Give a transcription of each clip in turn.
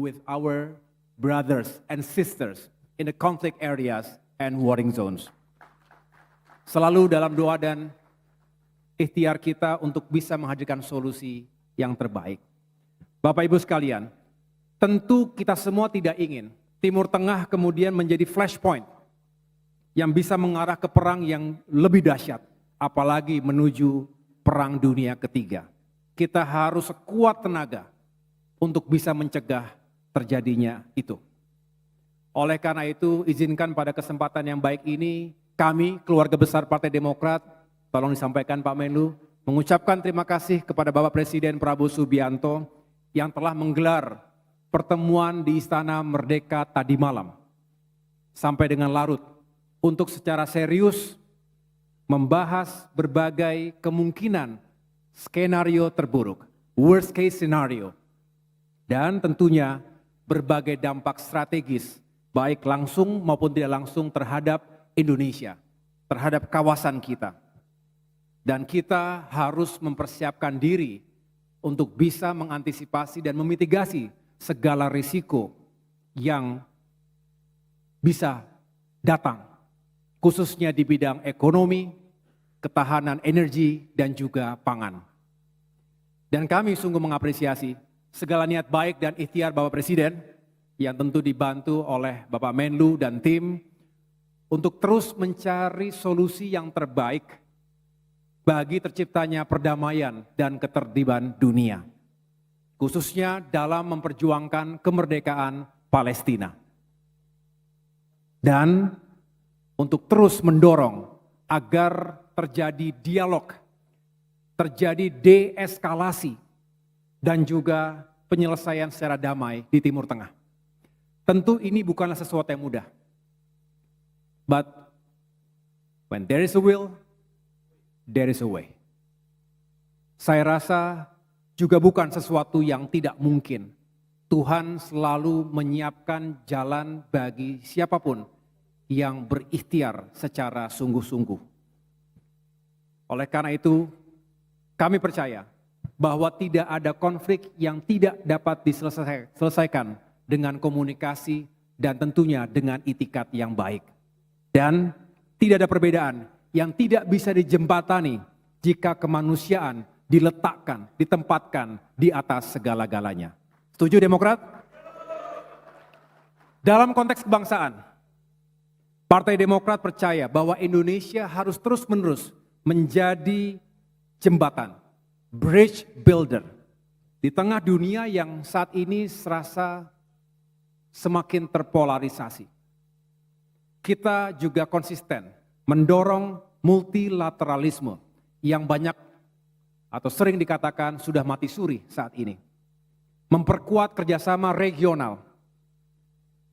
with our brothers and sisters in the conflict areas and warring zones. Selalu dalam doa dan ikhtiar kita untuk bisa menghadirkan solusi yang terbaik. Bapak Ibu sekalian, tentu kita semua tidak ingin Timur Tengah kemudian menjadi flashpoint yang bisa mengarah ke perang yang lebih dahsyat, apalagi menuju perang dunia ketiga. Kita harus sekuat tenaga untuk bisa mencegah terjadinya itu. Oleh karena itu, izinkan pada kesempatan yang baik ini, kami, keluarga besar Partai Demokrat, tolong disampaikan Pak Menlu, mengucapkan terima kasih kepada Bapak Presiden Prabowo Subianto yang telah menggelar pertemuan di Istana Merdeka tadi malam, sampai dengan larut, untuk secara serius membahas berbagai kemungkinan skenario terburuk, worst case scenario, dan tentunya berbagai dampak strategis, baik langsung maupun tidak langsung terhadap Indonesia, terhadap kawasan kita. Dan kita harus mempersiapkan diri untuk bisa mengantisipasi dan memitigasi segala risiko yang bisa datang, khususnya di bidang ekonomi, ketahanan energi, dan juga pangan. Dan kami sungguh mengapresiasi segala niat baik dan ikhtiar Bapak Presiden yang tentu dibantu oleh Bapak Menlu dan tim untuk terus mencari solusi yang terbaik bagi terciptanya perdamaian dan ketertiban dunia, khususnya dalam memperjuangkan kemerdekaan Palestina. Dan untuk terus mendorong agar terjadi dialog, terjadi deeskalasi, dan juga penyelesaian secara damai di Timur Tengah. Tentu ini bukanlah sesuatu yang mudah. But when there is a will, there is a way. Saya rasa juga bukan sesuatu yang tidak mungkin. Tuhan selalu menyiapkan jalan bagi siapapun yang berikhtiar secara sungguh-sungguh. Oleh karena itu, kami percaya bahwa tidak ada konflik yang tidak dapat diselesaikan dengan komunikasi dan tentunya dengan itikat yang baik. Dan tidak ada perbedaan yang tidak bisa dijembatani jika kemanusiaan diletakkan, ditempatkan di atas segala-galanya. Setuju Demokrat? Dalam konteks kebangsaan, Partai Demokrat percaya bahwa Indonesia harus terus-menerus menjadi jembatan, bridge builder, di tengah dunia yang saat ini serasa semakin terpolarisasi. Kita juga konsisten mendorong multilateralisme yang banyak atau sering dikatakan sudah mati suri saat ini. Memperkuat kerjasama regional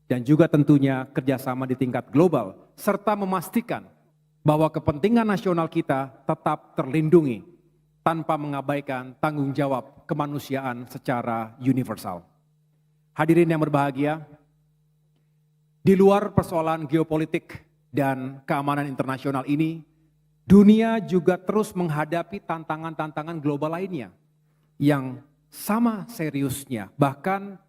dan juga tentunya kerjasama di tingkat global, serta memastikan bahwa kepentingan nasional kita tetap terlindungi tanpa mengabaikan tanggung jawab kemanusiaan secara universal. Hadirin yang berbahagia, di luar persoalan geopolitik dan keamanan internasional ini, dunia juga terus menghadapi tantangan-tantangan global lainnya yang sama seriusnya, bahkan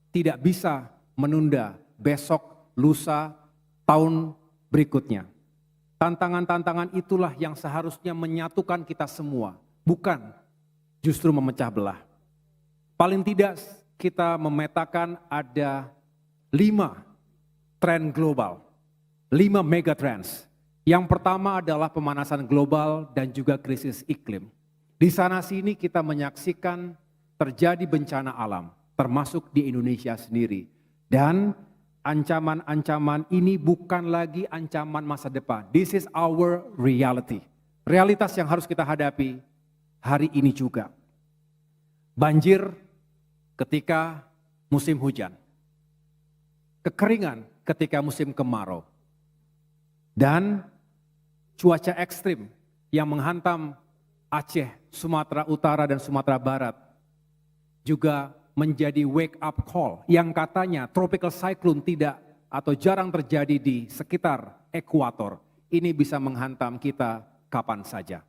tidak bisa menunda besok, lusa, tahun berikutnya. Tantangan-tantangan itulah yang seharusnya menyatukan kita semua, bukan justru memecah belah. Paling tidak kita memetakan ada 5 tren global, 5 megatrends. Yang pertama adalah pemanasan global dan juga krisis iklim. Di sana sini kita menyaksikan terjadi bencana alam, termasuk di Indonesia sendiri. Dan ancaman-ancaman ini bukan lagi ancaman masa depan. This is our reality. Realitas yang harus kita hadapi hari ini juga. Banjir ketika musim hujan. Kekeringan ketika musim kemarau. Dan cuaca ekstrim yang menghantam Aceh, Sumatera Utara, dan Sumatera Barat juga menjadi wake up call yang katanya tropical cyclone tidak atau jarang terjadi di sekitar ekuator. Ini bisa menghantam kita kapan saja.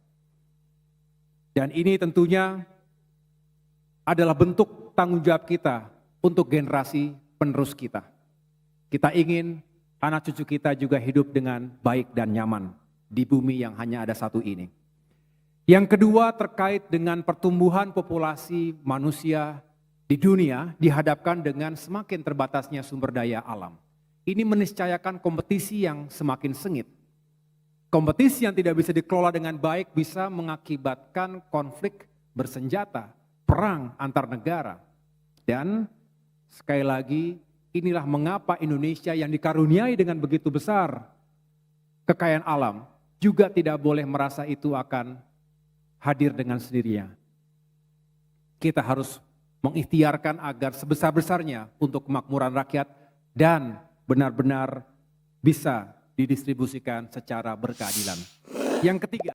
Dan ini tentunya adalah bentuk tanggung jawab kita untuk generasi penerus kita. Kita ingin anak cucu kita juga hidup dengan baik dan nyaman di bumi yang hanya ada satu ini. Yang kedua terkait dengan pertumbuhan populasi manusia di dunia dihadapkan dengan semakin terbatasnya sumber daya alam. Ini meniscayakan kompetisi yang semakin sengit. Kompetisi yang tidak bisa dikelola dengan baik bisa mengakibatkan konflik bersenjata, perang antar negara. Dan sekali lagi, inilah mengapa Indonesia yang dikaruniai dengan begitu besar kekayaan alam juga tidak boleh merasa itu akan hadir dengan sendirinya. Kita harus mengikhtiarkan agar sebesar-besarnya untuk kemakmuran rakyat dan benar-benar bisa didistribusikan secara berkeadilan. Yang ketiga,